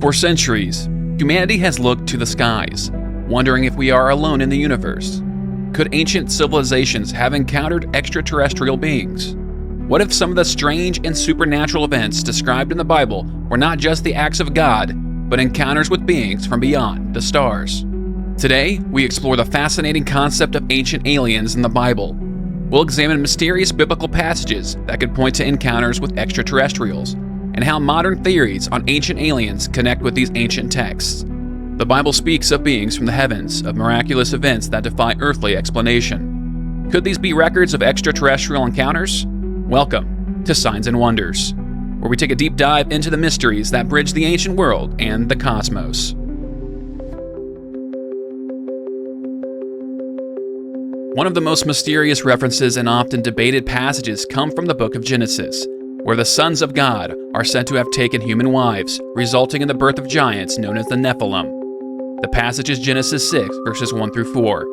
For centuries, humanity has looked to the skies, wondering if we are alone in the universe. Could ancient civilizations have encountered extraterrestrial beings? What if some of the strange and supernatural events described in the Bible were not just the acts of God, but encounters with beings from beyond the stars? Today, we explore the fascinating concept of ancient aliens in the Bible. We'll examine mysterious biblical passages that could point to encounters with extraterrestrials, and how modern theories on ancient aliens connect with these ancient texts. The Bible speaks of beings from the heavens, of miraculous events that defy earthly explanation. Could these be records of extraterrestrial encounters? Welcome to Signs and Wonders, where we take a deep dive into the mysteries that bridge the ancient world and the cosmos. One of the most mysterious references and often debated passages come from the book of Genesis, where the sons of God are said to have taken human wives, resulting in the birth of giants known as the Nephilim. The passage is Genesis 6, verses 1 through 4.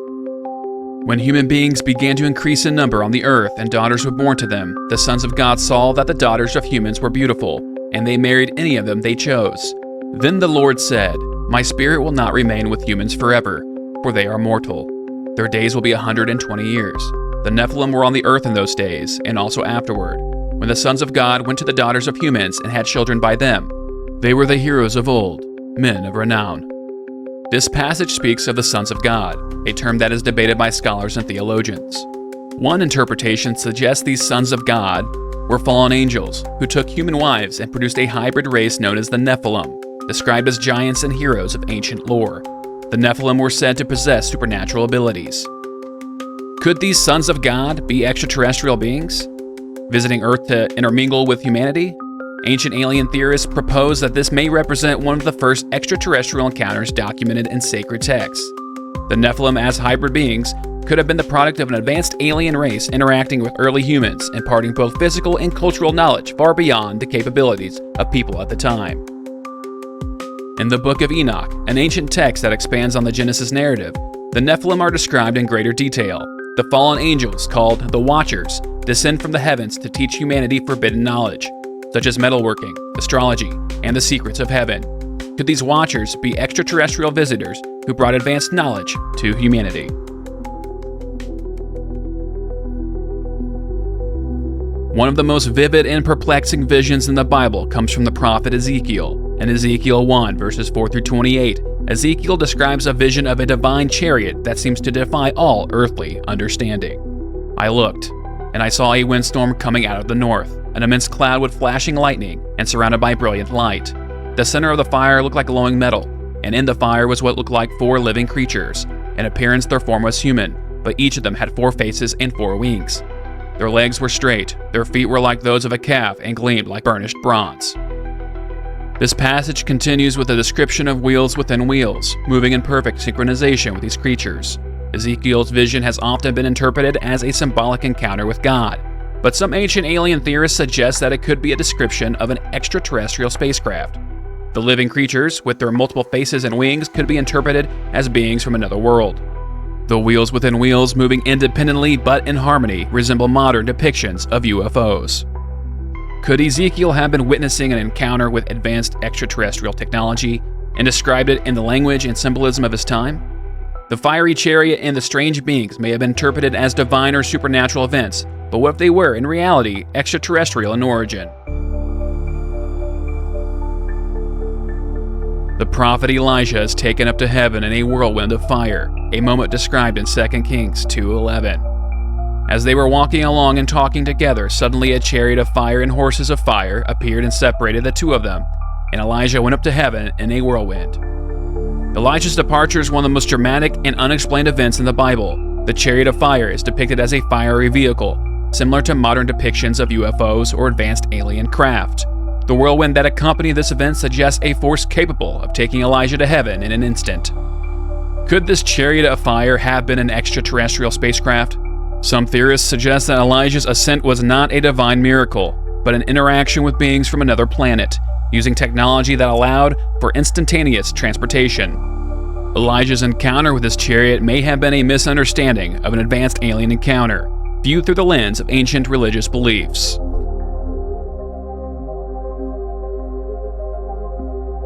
When human beings began to increase in number on the earth and daughters were born to them, the sons of God saw that the daughters of humans were beautiful, and they married any of them they chose. Then the Lord said, "My spirit will not remain with humans forever, for they are mortal. Their days will be 120 years. The Nephilim were on the earth in those days, and also afterward, when the sons of God went to the daughters of humans and had children by them. They were the heroes of old, men of renown." This passage speaks of the sons of God, a term that is debated by scholars and theologians. One interpretation suggests these sons of God were fallen angels who took human wives and produced a hybrid race known as the Nephilim, described as giants and heroes of ancient lore. The Nephilim were said to possess supernatural abilities. Could these sons of God be extraterrestrial beings, visiting Earth to intermingle with humanity? Ancient alien theorists propose that this may represent one of the first extraterrestrial encounters documented in sacred texts. The Nephilim, as hybrid beings, could have been the product of an advanced alien race interacting with early humans, imparting both physical and cultural knowledge far beyond the capabilities of people at the time. In the Book of Enoch, an ancient text that expands on the Genesis narrative, the Nephilim are described in greater detail. The fallen angels, called the Watchers, descend from the heavens to teach humanity forbidden knowledge, such as metalworking, astrology, and the secrets of heaven. Could these Watchers be extraterrestrial visitors who brought advanced knowledge to humanity? One of the most vivid and perplexing visions in the Bible comes from the prophet Ezekiel. In Ezekiel 1, verses 4 through 28, Ezekiel describes a vision of a divine chariot that seems to defy all earthly understanding. "I looked, and I saw a windstorm coming out of the north, an immense cloud with flashing lightning and surrounded by brilliant light. The center of the fire looked like glowing metal, and in the fire was what looked like 4 living creatures. In appearance their form was human, but each of them had 4 faces and 4 wings. Their legs were straight, their feet were like those of a calf and gleamed like burnished bronze." This passage continues with a description of wheels within wheels, moving in perfect synchronization with these creatures. Ezekiel's vision has often been interpreted as a symbolic encounter with God, but some ancient alien theorists suggest that it could be a description of an extraterrestrial spacecraft. The living creatures, with their multiple faces and wings, could be interpreted as beings from another world. The wheels within wheels, moving independently but in harmony, resemble modern depictions of UFOs. Could Ezekiel have been witnessing an encounter with advanced extraterrestrial technology and described it in the language and symbolism of his time? The fiery chariot and the strange beings may have been interpreted as divine or supernatural events, but what if they were, in reality, extraterrestrial in origin? The prophet Elijah is taken up to heaven in a whirlwind of fire, a moment described in 2 Kings 2:11. As they were walking along and talking together, suddenly a chariot of fire and horses of fire appeared and separated the two of them, and Elijah went up to heaven in a whirlwind. Elijah's departure is one of the most dramatic and unexplained events in the Bible. The chariot of fire is depicted as a fiery vehicle, similar to modern depictions of UFOs or advanced alien craft. The whirlwind that accompanied this event suggests a force capable of taking Elijah to heaven in an instant. Could this chariot of fire have been an extraterrestrial spacecraft? Some theorists suggest that Elijah's ascent was not a divine miracle, but an interaction with beings from another planet, using technology that allowed for instantaneous transportation. Elijah's encounter with his chariot may have been a misunderstanding of an advanced alien encounter, viewed through the lens of ancient religious beliefs.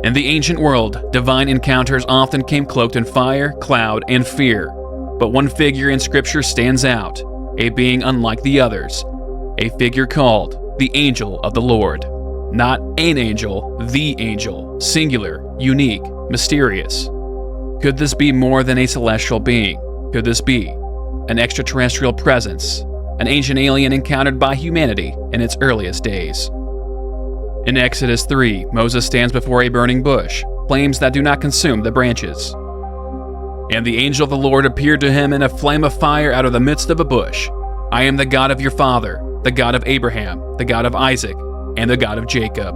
In the ancient world, divine encounters often came cloaked in fire, cloud, and fear. But one figure in Scripture stands out, a being unlike the others, a figure called the Angel of the Lord. Not an angel, the angel, singular, unique, mysterious. Could this be more than a celestial being? Could this be an extraterrestrial presence, an ancient alien encountered by humanity in its earliest days? In Exodus 3, Moses stands before a burning bush, flames that do not consume the branches. And the angel of the Lord appeared to him in a flame of fire out of the midst of a bush. I am the God of your father, the God of Abraham, the God of Isaac, and the God of Jacob.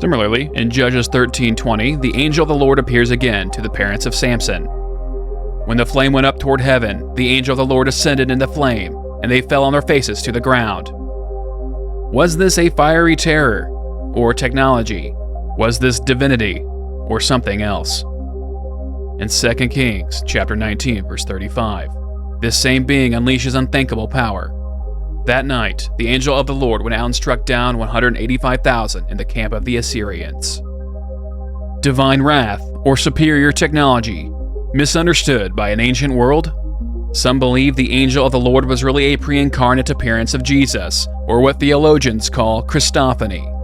Similarly, in Judges 13:20, the angel of the Lord appears again to the parents of Samson. When the flame went up toward heaven, the angel of the Lord ascended in the flame, and they fell on their faces to the ground. Was this a fiery terror, or technology? Was this divinity, or something else? In 2 Kings chapter 19, verse 35, this same being unleashes unthinkable power. That night, the angel of the Lord went out and struck down 185,000 in the camp of the Assyrians. Divine wrath, or superior technology, misunderstood by an ancient world? Some believe the angel of the Lord was really a pre-incarnate appearance of Jesus, or what theologians call Christophany.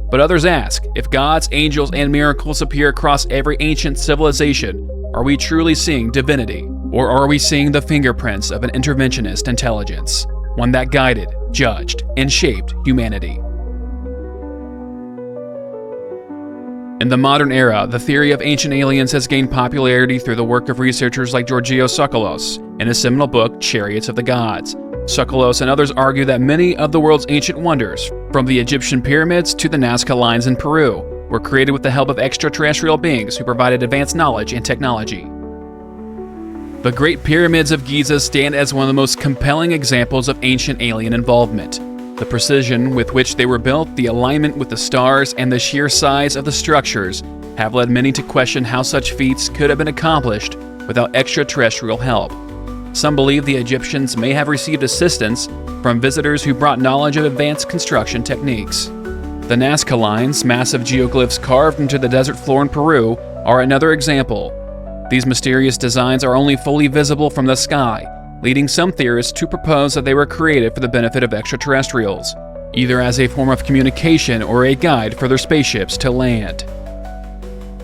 But others ask, if God's angels and miracles appear across every ancient civilization, are we truly seeing divinity? Or are we seeing the fingerprints of an interventionist intelligence, one that guided, judged, and shaped humanity? In the modern era, the theory of ancient aliens has gained popularity through the work of researchers like Georgios Tsoukalos in his seminal book, Chariots of the Gods. Tsoukalos and others argue that many of the world's ancient wonders, from the Egyptian pyramids to the Nazca Lines in Peru, were created with the help of extraterrestrial beings who provided advanced knowledge and technology. The Great Pyramids of Giza stand as one of the most compelling examples of ancient alien involvement. The precision with which they were built, the alignment with the stars, and the sheer size of the structures have led many to question how such feats could have been accomplished without extraterrestrial help. Some believe the Egyptians may have received assistance from visitors who brought knowledge of advanced construction techniques. The Nazca Lines, massive geoglyphs carved into the desert floor in Peru, are another example. These mysterious designs are only fully visible from the sky, leading some theorists to propose that they were created for the benefit of extraterrestrials, either as a form of communication or a guide for their spaceships to land.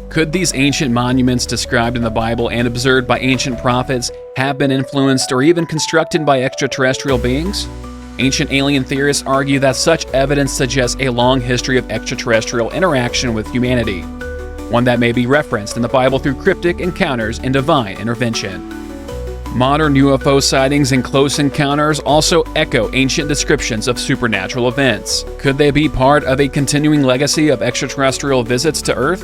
Could these ancient monuments described in the Bible and observed by ancient prophets have been influenced or even constructed by extraterrestrial beings? Ancient alien theorists argue that such evidence suggests a long history of extraterrestrial interaction with humanity, one that may be referenced in the Bible through cryptic encounters and divine intervention. Modern UFO sightings and close encounters also echo ancient descriptions of supernatural events. Could they be part of a continuing legacy of extraterrestrial visits to Earth?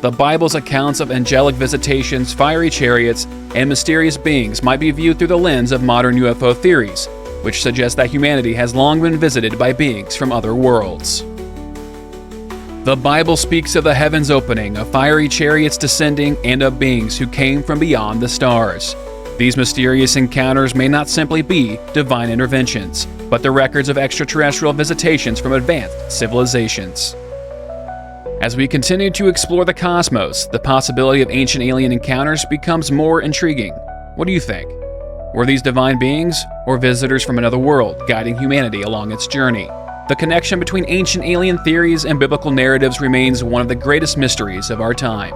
The Bible's accounts of angelic visitations, fiery chariots, and mysterious beings might be viewed through the lens of modern UFO theories, which suggest that humanity has long been visited by beings from other worlds. The Bible speaks of the heavens opening, of fiery chariots descending, and of beings who came from beyond the stars. These mysterious encounters may not simply be divine interventions, but the records of extraterrestrial visitations from advanced civilizations. As we continue to explore the cosmos, the possibility of ancient alien encounters becomes more intriguing. What do you think? Were these divine beings or visitors from another world guiding humanity along its journey? The connection between ancient alien theories and biblical narratives remains one of the greatest mysteries of our time.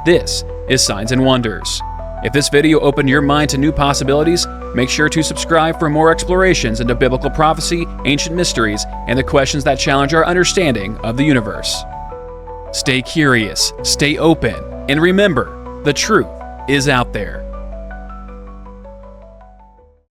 This is Signs and Wonders. If this video opened your mind to new possibilities, make sure to subscribe for more explorations into biblical prophecy, ancient mysteries, and the questions that challenge our understanding of the universe. Stay curious, stay open, and remember, the truth is out there.